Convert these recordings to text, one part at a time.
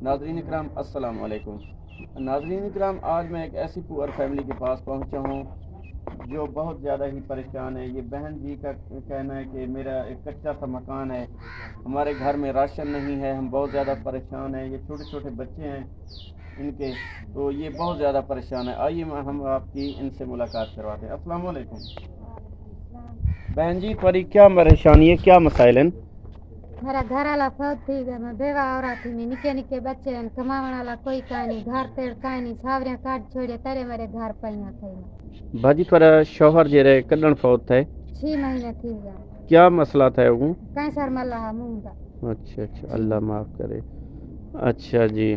ناظرین اکرام السلام علیکم۔ ناظرین اکرام، آج میں ایک ایسی پور فیملی کے پاس پہنچا ہوں جو بہت زیادہ ہی پریشان ہے۔ یہ بہن جی کا کہنا ہے کہ میرا ایک کچا سا مکان ہے، ہمارے گھر میں راشن نہیں ہے، ہم بہت زیادہ پریشان ہیں۔ یہ چھوٹے چھوٹے بچے ہیں ان کے، تو یہ بہت زیادہ پریشان ہے۔ آئیے ہم آپ کی ان سے ملاقات کرواتے ہیں۔ السلام علیکم بہن جی، تھوڑی کیا پریشانی ہے، کیا مسائل ہیں؟ میرا گھر والا فوت تھی گیا، میں بیوہ عورت تھی، میں نکے نکے بچے ہیں، کماون والا کوئی کہیں نہیں، گھر تیڑ کہیں نہیں، ساوریاں کاٹ چھوڑے ترے میرے گھر پہیاں تھئی باجی تھوڑا شوہر جے رہے کڈن فوت ہے، 6 مہینے تھی گیا، کیا مسئلہ تھا وہ؟ کینسر ملا منہ کا۔ اچھا اللہ معاف کرے۔ اچھا جی،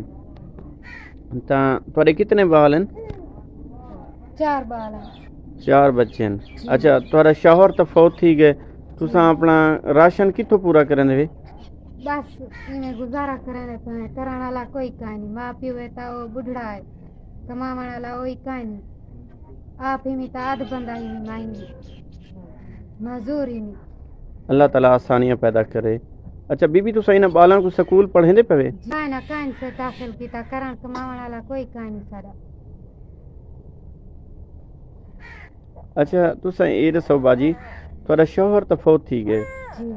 تھوڑے کتنے بال ہیں؟ 4 بال ہیں۔ 4 بچے ہیں۔ اچھا تھوڑا شوہر تو فوت تھی گئے، تساں اپنا راشن کتوں پورا کریں دے؟ بس میں گزارا کرنے پہ کرن والا کوئی کہیں نہیں، ماں پیو ہے تا وہ بڑھڑا ہے، کماون والا وہی کہیں نہیں، آپ ہی میں تا آدھ بندہ ہی میں مائنگی مزدور ہی میں۔ اللہ تعالیٰ آسانیاں پیدا کرے۔ اچھا بی بی تساں انہاں بالاں کو سکول پڑھیں دے پوے؟ نہ کہیں سے داخل کیتا، کرن کماون والا کوئی کہیں نہیں سارا۔ اچھا تساں یہ دسو باجی، تھوڑا شوہر تو فوت تھی گئے،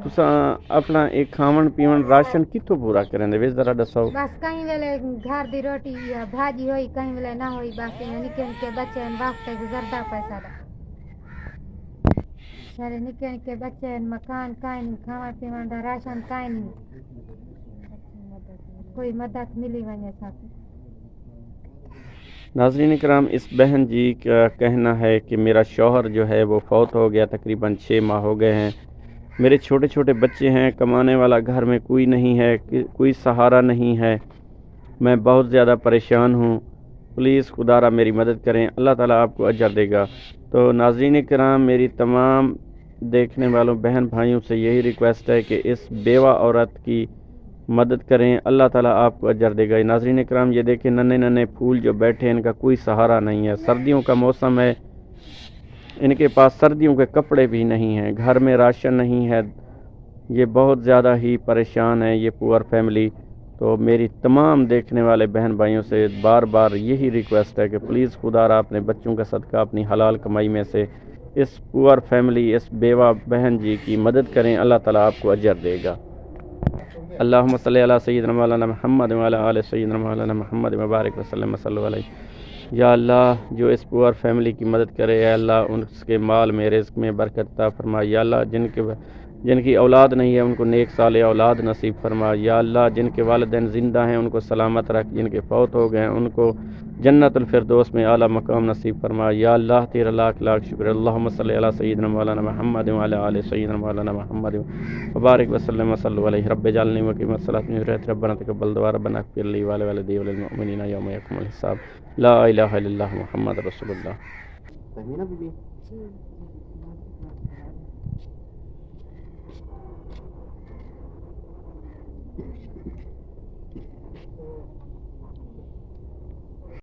تساں اپنا ایک کھاون پیون راشن کتوں پورا کریں دے ذرا دسو؟ بس کہیں ویلے گھر دی روٹی یا بھاجی ہوئی، کہیں ویلے نہ ہوئی، بس نکے نکے بچے ہیں، وقت گزرتا پیسہ دا سارے نکے نکے بچے ہیں، مکان کہیں نہیں، کھانا پیون دا راشن کہیں نہیں، کوئی مدد ملی ونے ساتھ۔ ناظرین کرام، اس بہن جی کا کہنا ہے کہ میرا شوہر جو ہے وہ فوت ہو گیا، تقریباً 6 ماہ ہو گئے ہیں، میرے چھوٹے چھوٹے بچے ہیں، کمانے والا گھر میں کوئی نہیں ہے، کوئی سہارا نہیں ہے، میں بہت زیادہ پریشان ہوں، پلیز خدا را میری مدد کریں، اللہ تعالیٰ آپ کو اجر دے گا۔ تو ناظرین کرام، میری تمام دیکھنے والوں بہن بھائیوں سے یہی ریکویسٹ ہے کہ اس بیوہ عورت کی مدد کریں، اللہ تعالیٰ آپ کو اجر دے گا۔ ناظرین اکرام، یہ دیکھیں ننے ننے پھول جو بیٹھے ہیں، ان کا کوئی سہارا نہیں ہے، سردیوں کا موسم ہے، ان کے پاس سردیوں کے کپڑے بھی نہیں ہیں، گھر میں راشن نہیں ہے، یہ بہت زیادہ ہی پریشان ہے یہ پور فیملی۔ تو میری تمام دیکھنے والے بہن بھائیوں سے بار بار یہی ریکویسٹ ہے کہ پلیز خدا را اپنے بچوں کا صدقہ اپنی حلال کمائی میں سے اس پور فیملی، اس بیوہ بہن جی کی مدد کریں، اللہ تعالیٰ آپ کو اجر دے گا۔ اللہم صلی علی سیدنا مولانا محمد وعلی آل سیدنا مولانا محمد مبارک وسلم صلی علیہ۔ یا اللہ، جو اس پور فیملی کی مدد کرے، یا اللہ اس کے مال میں رزق میں برکت عطا فرما، یا اللہ جن کی اولاد نہیں ہے ان کو نیک صالح اولاد نصیب فرما، یا اللہ جن کے والدین زندہ ہیں ان کو سلامت رکھ، جن کے فوت ہو گئے ہیں ان کو جنت الفردوس میں اعلیٰ مقام نصیب فرما، یا اللہ تیرا لاکھ لاکھ شکر۔ اللہم صلی علی سیدنا مولانا محمد وعلی آل سیدنا مولانا محمد وبارک وسلم وصلی علیہ۔ رب اجعلنی مقیم الصلاۃ من ذریۃ، ربنا تقبل دعا، ربنا اغفر لی ولوالدی وللمؤمنین یوم یقوم الحساب۔ لا الہ الا اللہ محمد رسول اللہ۔